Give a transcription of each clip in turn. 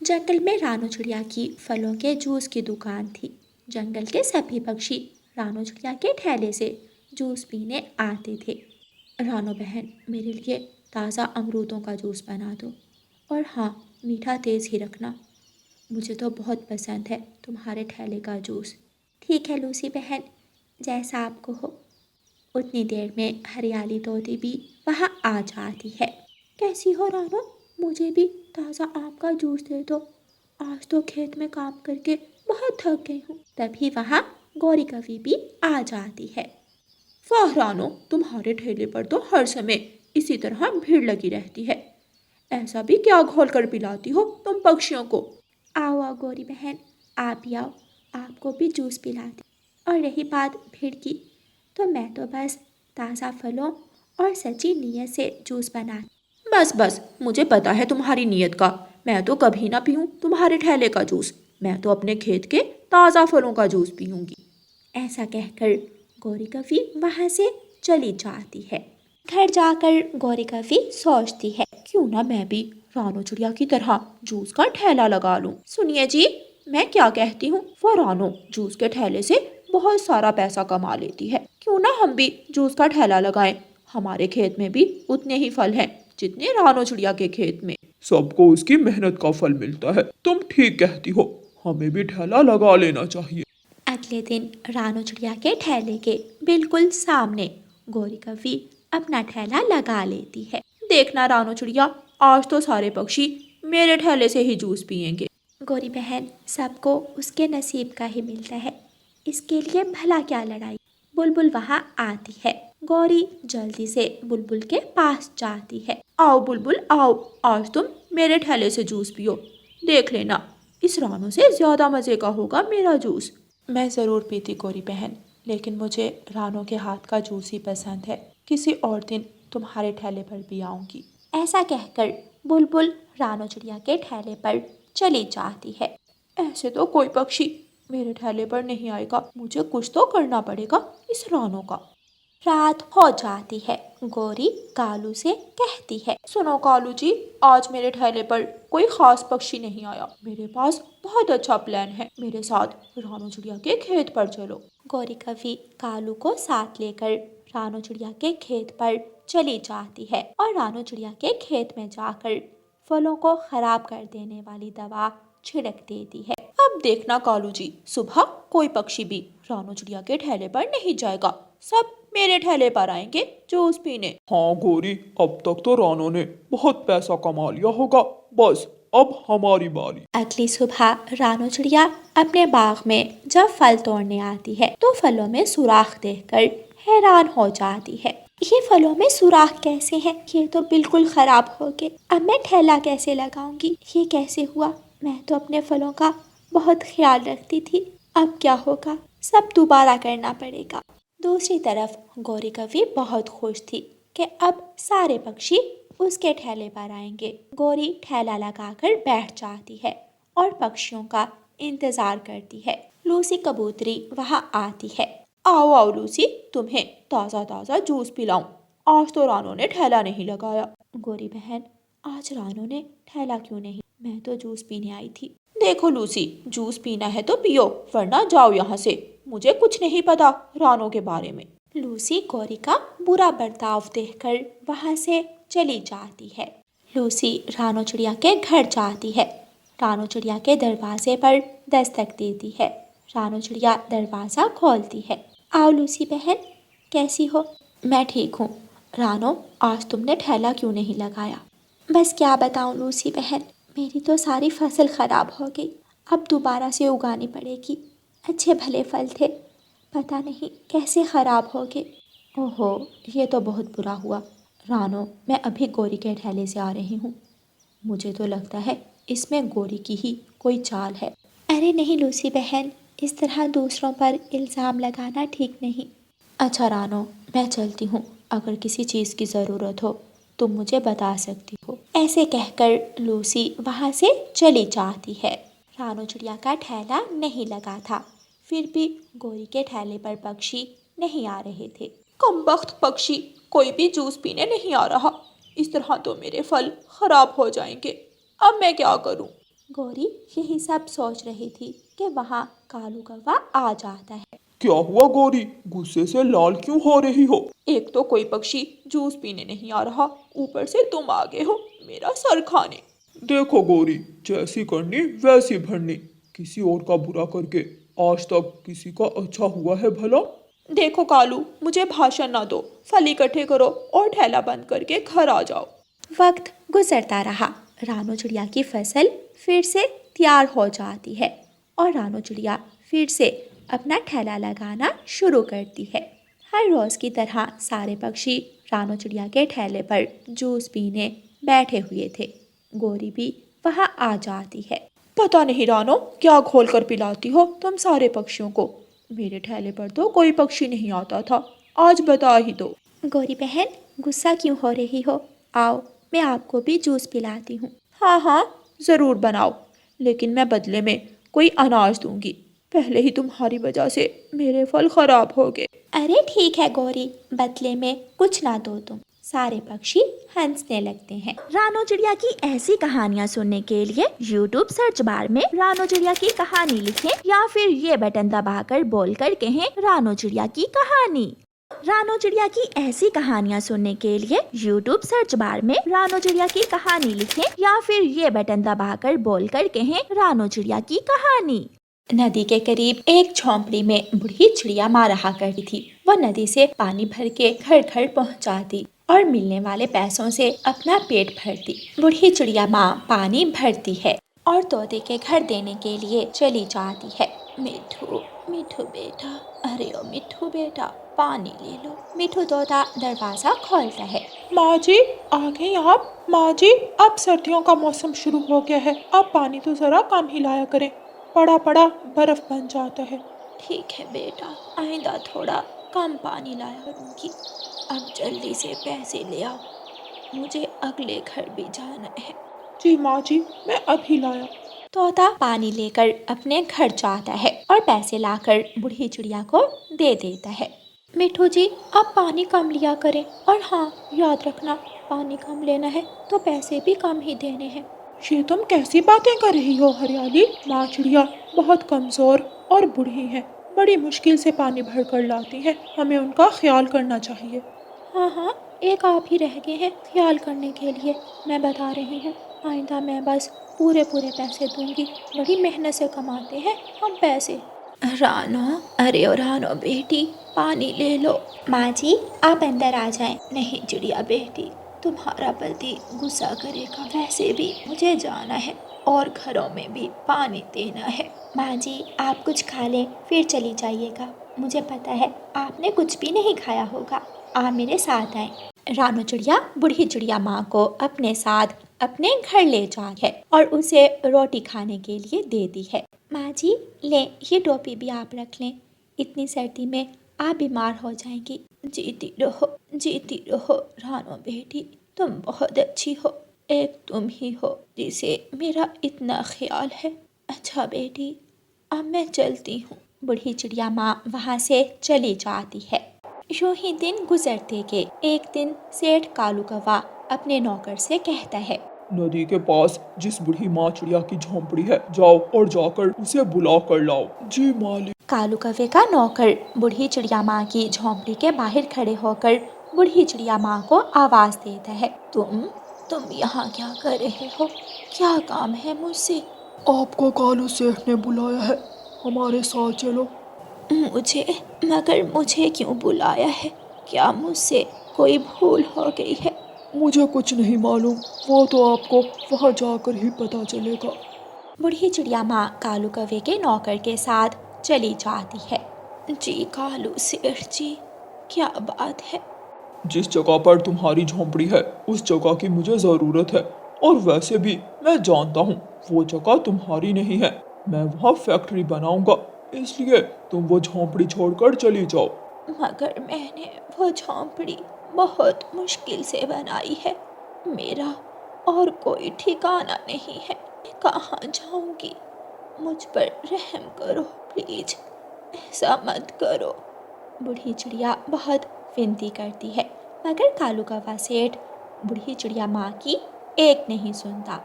जंगल में रानू चिड़िया की फलों के जूस की दुकान थी। जंगल के सभी पक्षी रानू चिड़िया के ठेले से जूस पीने आते थे। रानू बहन, मेरे लिए ताज़ा अमरूदों का जूस बना दो, और हाँ, मीठा तेज़ ही रखना। मुझे तो बहुत पसंद है तुम्हारे ठेले का जूस। ठीक है लूसी बहन, जैसा आपको हो। उतनी देर में हरियाली तोती भी वहाँ आ जाती है। कैसी हो रानू? मुझे भी ताज़ा आम का जूस दे दो। आज तो खेत में काम करके बहुत थक गई हूँ। तभी वहाँ गौरी कवि भी आ जाती है। वाह रानू, तुम्हारे ठेले पर तो हर समय इसी तरह भीड़ लगी रहती है। ऐसा भी क्या घोल कर पिलाती हो तुम पक्षियों को? आओ आओ गौरी बहन, आप भी आओ, आपको भी जूस पिलाती। और रही बात भीड़ की, तो मैं तो बस ताज़ा फलों और सच्ची नीयत से जूस बना। बस बस, मुझे पता है तुम्हारी नीयत का। मैं तो कभी ना पीऊँ तुम्हारे ठेले का जूस। मैं तो अपने खेत के ताज़ा फलों का जूस पीऊँगी। ऐसा कहकर गौरी कवि वहाँ से चली जाती है। घर जाकर गौरी कवि सोचती है, क्यों ना मैं भी रानू चिड़िया की तरह जूस का ठेला लगा लूं। सुनिए जी, मैं क्या कहती हूँ, वो रानू जूस के ठेले से बहुत सारा पैसा कमा लेती है। क्यों ना हम भी जूस का ठेला लगाएं। हमारे खेत में भी उतने ही फल हैं जितने रानू चिड़िया के खेत में। सबको उसकी मेहनत का फल मिलता है। तुम ठीक कहती हो, हमें भी ठेला लगा लेना चाहिए। अगले दिन रानू चिड़िया के ठेले के बिल्कुल सामने गौरी कवि अपना ठेला लगा लेती है। देखना रानू चिड़िया, आज तो सारे पक्षी मेरे ठेले से ही जूस पियेंगे। गौरी बहन, सबको उसके नसीब का ही मिलता है, इसके लिए भला क्या लड़ाई। बुलबुल वहाँ आती है। गौरी जल्दी से बुलबुल के पास जाती है। आओ बुलबुल आओ, आज तुम मेरे ठेले से जूस पियो। देख लेना, इस रानू से ज्यादा मजे का होगा मेरा जूस। मैं ज़रूर पीती गौरी बहन, लेकिन मुझे रानू के हाथ का जूस ही पसंद है। किसी और दिन तुम्हारे ठेले पर भी आऊँगी। ऐसा कहकर बुलबुल रानू चिड़िया के ठेले पर चली जाती है। ऐसे तो कोई पक्षी मेरे ठेले पर नहीं आएगा। मुझे कुछ तो करना पड़ेगा इस रानू का। रात हो जाती है। गौरी कालू से कहती है, सुनो कालू जी, आज मेरे ठेले पर कोई खास पक्षी नहीं आया। मेरे पास बहुत अच्छा प्लान है। मेरे साथ रानू चिड़िया के खेत पर चलो। गौरी कवि कालू को साथ लेकर रानू चिड़िया के खेत पर चली जाती है और रानू चिड़िया के खेत में जाकर फलों को खराब कर देने वाली दवा छिड़क देती है। अब देखना कालू जी, सुबह कोई पक्षी भी रानू चिड़िया के ठेले पर नहीं जाएगा। सब मेरे ठेले पर आएंगे जूस पीने। हाँ गौरी, अब तक तो रानू ने बहुत पैसा कमा लिया होगा। बस अब हमारी बारी। अगली सुबह रानू चिड़िया अपने बाग में जब फल तोड़ने आती है तो फलों में सुराख देखकर हैरान हो जाती है। ये फलों में सुराख कैसे हैं? ये तो बिल्कुल खराब हो गए। अब मैं ठेला कैसे लगाऊंगी? ये कैसे हुआ? मैं तो अपने फलों का बहुत ख्याल रखती थी। अब क्या होगा? सब दोबारा करना पड़ेगा। दूसरी तरफ गौरी कवि बहुत खुश थी कि अब सारे पक्षी उसके ठेले पर आएंगे। गौरी ठेला लगाकर बैठ जाती है और पक्षियों का इंतजार करती है। लूसी कबूतरी वहाँ आती है। आओ आओ लूसी, तुम्हें ताज़ा ताज़ा जूस पिलाऊं। आज तो रानू ने ठेला नहीं लगाया। गौरी बहन, आज रानू ने ठेला क्यों नहीं? मैं तो जूस पीने आई थी। देखो लूसी, जूस पीना है तो पियो, वरना जाओ यहाँ से। मुझे कुछ नहीं पता रानू के बारे में। लूसी गौरी का बुरा बर्ताव देखकर वहाँ से चली जाती है। लूसी रानू चिड़िया के घर जाती है। रानू चिड़िया के दरवाजे पर दस्तक देती है। रानू चिड़िया दरवाज़ा खोलती है। आओ लूसी बहन, कैसी हो? मैं ठीक हूँ। रानू, आज तुमने ठेला क्यों नहीं लगाया? बस क्या बताऊँ लूसी बहन, मेरी तो सारी फसल खराब हो गई। अब दोबारा से उगानी पड़ेगी। अच्छे भले फल थे, पता नहीं कैसे खराब हो गए। ओहो, ये तो बहुत बुरा हुआ। रानो, मैं अभी गौरी के ठेले से आ रही हूँ। मुझे तो लगता है इसमें गौरी की ही कोई चाल है। अरे नहीं लूसी बहन, इस तरह दूसरों पर इल्ज़ाम लगाना ठीक नहीं। अच्छा रानो, मैं चलती हूँ। अगर किसी चीज़ की ज़रूरत हो तुम मुझे बता सकती हो। ऐसे कहकर लूसी वहाँ से चली जाती है। रानू चिड़िया का ठेला नहीं लगा था, फिर भी गौरी के ठेले पर पक्षी नहीं आ रहे थे। कमबख्त पक्षी, कोई भी जूस पीने नहीं आ रहा। इस तरह तो मेरे फल खराब हो जाएंगे। अब मैं क्या करूं? गौरी यही सब सोच रही थी कि वहाँ कालू कौवा आ जाता है। क्या हुआ गौरी, गुस्से से लाल क्यों हो रही हो? एक तो कोई पक्षी जूस पीने नहीं आ रहा, ऊपर से तुम आ गए हो मेरा सर खाने। देखो गौरी, जैसी करनी वैसी भरनी। किसी और का बुरा करके आज तक किसी का अच्छा हुआ है भला? देखो कालू, मुझे भाषण ना दो, फल इकट्ठे करो और ठेला बंद करके घर आ जाओ। वक्त गुजरता रहा। रानो चिड़िया की फसल फिर से तैयार हो जाती है और रानो चिड़िया फिर से अपना ठेला लगाना शुरू करती है। हर रोज़ की तरह सारे पक्षी रानो चिड़िया के ठेले पर जूस पीने बैठे हुए थे। गौरी भी वहाँ आ जाती है। पता नहीं रानो, क्या घोल कर पिलाती हो तुम सारे पक्षियों को। मेरे ठेले पर तो कोई पक्षी नहीं आता था, आज बता ही दो। गौरी बहन, गुस्सा क्यों हो रही हो? आओ, मैं आपको भी जूस पिलाती हूँ। हाँ हाँ, ज़रूर बनाओ, लेकिन मैं बदले में कोई अनाज दूंगी। पहले ही तुम्हारी वजह से मेरे फल खराब हो गए। अरे ठीक है गौरी, बदले में कुछ ना दो तुम। सारे पक्षी हंसने लगते हैं। रानो चिड़िया की ऐसी कहानियाँ सुनने के लिए YouTube सर्च बार में रानो चिड़िया की कहानी लिखें या फिर ये बटन दबाकर बोलकर कहें रानो चिड़िया की कहानी। रानो चिड़िया की ऐसी कहानियाँ सुनने के लिए YouTube सर्च बार में रानो चिड़िया की कहानी लिखें या फिर ये बटन दबाकर बोलकर कहें रानो चिड़िया की कहानी। नदी के करीब एक झोंपड़ी में बूढ़ी चिड़िया माँ रहा करती थी। वह नदी से पानी भर के घर घर पहुँचाती और मिलने वाले पैसों से अपना पेट भरती। बूढ़ी चिड़िया माँ पानी भरती है और तोते के घर देने के लिए चली जाती है। मिठू, मिठू बेटा, अरे ओ मिठू बेटा, पानी ले लो। मिठू तोता दरवाजा खोलता है। माँ जी, आ गई आप? माँ जी, अब सर्दियों का मौसम शुरू हो गया है, अब पानी तो जरा कम ही लाया करें, पड़ा पड़ा बर्फ बन जाता है। ठीक है बेटा, आइंदा थोड़ा कम पानी लाया करूँगी। अब जल्दी से पैसे ले आओ, मुझे अगले घर भी जाना है। जी माँ जी, मैं अभी लाया। तोता पानी लेकर अपने घर जाता है और पैसे लाकर बूढ़ी चिड़िया को दे देता है। मिठू जी, आप पानी कम लिया करें और हाँ, याद रखना, पानी कम लेना है तो पैसे भी कम ही देने हैं। ये तुम कैसी बातें कर रही हो हरियाली? माँ चिड़िया बहुत कमजोर और बूढ़ी हैं, बड़ी मुश्किल से पानी भर कर लाती हैं, हमें उनका ख्याल करना चाहिए। हाँ हाँ, एक आप ही रह गए हैं ख्याल करने के लिए, मैं बता रही हूँ। आइंदा मैं बस पूरे पूरे पैसे दूंगी, बड़ी मेहनत से कमाते हैं हम पैसे। रानो, अरे ओ रानो बेटी, पानी ले लो। माँ जी, आप अंदर आ जाएं। नहीं चिड़िया बेटी, तुम्हारा पति गुस्सा करेगा, वैसे भी मुझे जाना है और घरों में भी पानी देना है। माँ जी, आप कुछ खा लें फिर चली जाइएगा, मुझे पता है आपने कुछ भी नहीं खाया होगा, आप मेरे साथ आए। रानो चिड़िया बूढ़ी चिड़िया माँ को अपने साथ अपने घर ले जाती है और उसे रोटी खाने के लिए देती है। माँ जी, लें, ये टोपी भी आप रख लें, इतनी सर्दी में आप बीमार हो जाएंगी। जीती रहो रानो बेटी, तुम बहुत अच्छी हो, एक तुम ही हो जिसे मेरा इतना ख्याल है। अच्छा बेटी, अब मैं चलती हूँ। बूढ़ी चिड़िया माँ वहाँ से चली जाती है। यूं ही दिन गुजरते गए। एक दिन सेठ कालू कौवा अपने नौकर से कहता है, नदी के पास जिस बूढ़ी माँ चिड़िया की झोंपड़ी है, जाओ और जाकर उसे बुला कर लाओ। जी मालिक। कालू कौवे का नौकर बूढ़ी चिड़िया माँ की झोंपड़ी के बाहर खड़े होकर बूढ़ी चिड़िया माँ को आवाज देता है, तुम यहाँ क्या कर रहे हो? क्या काम है मुझसे? आपको कालू सेठ ने बुलाया है, हमारे साथ चलो। मुझे क्यों बुलाया है? क्या मुझसे कोई भूल हो गई है? मुझे कुछ नहीं मालूम, वो तो आपको वहाँ जाकर ही पता चलेगा। बूढ़ी चिड़िया माँ कालू कौवे के नौकर के साथ चली जाती है। जी कालू सेठ जी, क्या बात है? जिस जगह पर तुम्हारी झोंपड़ी है उस जगह की मुझे ज़रूरत है, और वैसे भी मैं जानता हूँ वो जगह तुम्हारी नहीं है, मैं वहाँ फैक्ट्री बनाऊंगा, इसलिए तुम वो झोंपड़ी छोड़कर चली जाओ। मगर मैंने वो झोंपड़ी बहुत मुश्किल से बनाई है, मेरा और कोई ठिकाना नहीं है, मैं कहाँ जाऊंगी? मुझ पर रहम करो प्लीज, ऐसा मत करो। बूढ़ी चिड़िया बहुत विनती करती है, मगर कालू कौवा सेठ बूढ़ी चिड़िया माँ की एक नहीं सुनता।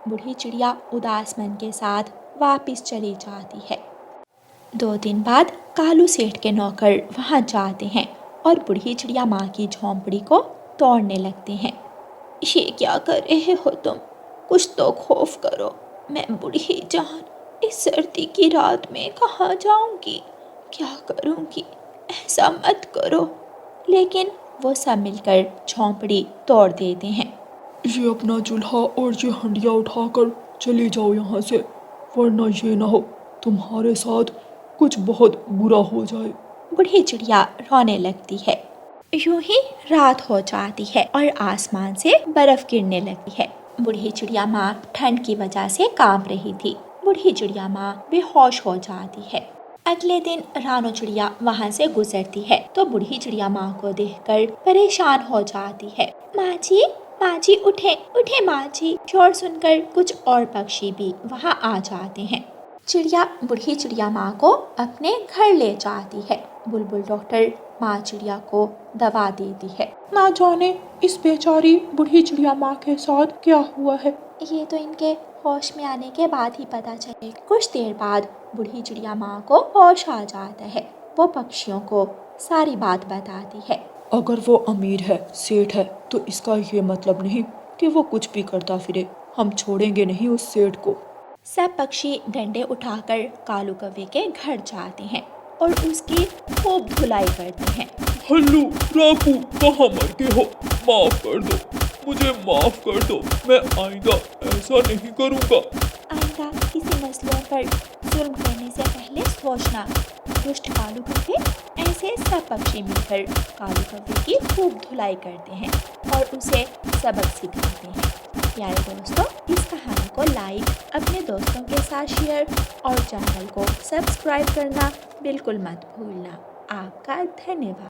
बूढ़ी चिड़िया उदास मन के साथ वापस चली जाती है। 2 दिन बाद कालू सेठ के नौकर वहाँ जाते हैं और बूढ़ी चिड़िया माँ की झोंपड़ी को तोड़ने लगते हैं। ये क्या कर रहे हो तुम? कुछ तो खौफ करो। मैं बूढ़ी जान इस सर्दी की रात में कहाँ जाऊंगी? क्या करूंगी? ऐसा मत करो। लेकिन वो सब मिलकर झोंपड़ी तोड़ देते हैं। ये अपना चूल्हा और ये हंडिया उठाकर चले जाओ यहाँ से, वरना ये ना हो तुम्हारे साथ कुछ बहुत बुरा हो जाए। बूढ़ी चिड़िया रोने लगती है। यूं ही रात हो जाती है और आसमान से बर्फ गिरने लगती है। बूढ़ी चिड़िया माँ ठंड की वजह से कांप रही थी। बूढ़ी चिड़िया माँ बेहोश हो जाती है। अगले दिन रानो चिड़िया वहाँ से गुजरती है तो बूढ़ी चिड़िया माँ को देखकर परेशान हो जाती है। माँ जी उठे उठे माँ जी। शोर सुनकर कुछ और पक्षी भी वहाँ आ जाते हैं। चिड़िया बूढ़ी चिड़िया माँ को अपने घर ले जाती है। बुलबुल डॉक्टर माँ चिड़िया को दवा देती है। ना जाने इस बेचारी बूढ़ी चिड़िया माँ के साथ क्या हुआ है। ये तो इनके होश में आने के बाद ही पता चले। कुछ देर बाद बूढ़ी चिड़िया माँ को होश आ जाता है। वो पक्षियों को सारी बात बताती है। अगर वो अमीर है, सेठ है, तो इसका ये मतलब नहीं कि वो कुछ भी करता फिरे। हम छोड़ेंगे नहीं उस सेठ को। सब पक्षी डंडे उठाकर कालू कौवे के घर जाते हैं और उसकी खूब धुलाई करते हैं। हल्लू राकू कहाँ मर गए हो? माफ कर दो, मुझे माफ कर दो। मैं आइंदा ऐसा नहीं करूँगा। आइंदा किसी मसलों पर जुल्म करने से पहले सोचना। दुष्ट कालू कौवे। ऐसे सब पक्षी मिलकर कालू कौवे की खूब धुलाई करते हैं और उसे सबक सिखाते हैं। प्यारे दोस्तों, इस कहानी को लाइक, अपने दोस्तों के साथ शेयर और चैनल को सब्सक्राइब करना बिल्कुल मत भूलना। आपका धन्यवाद।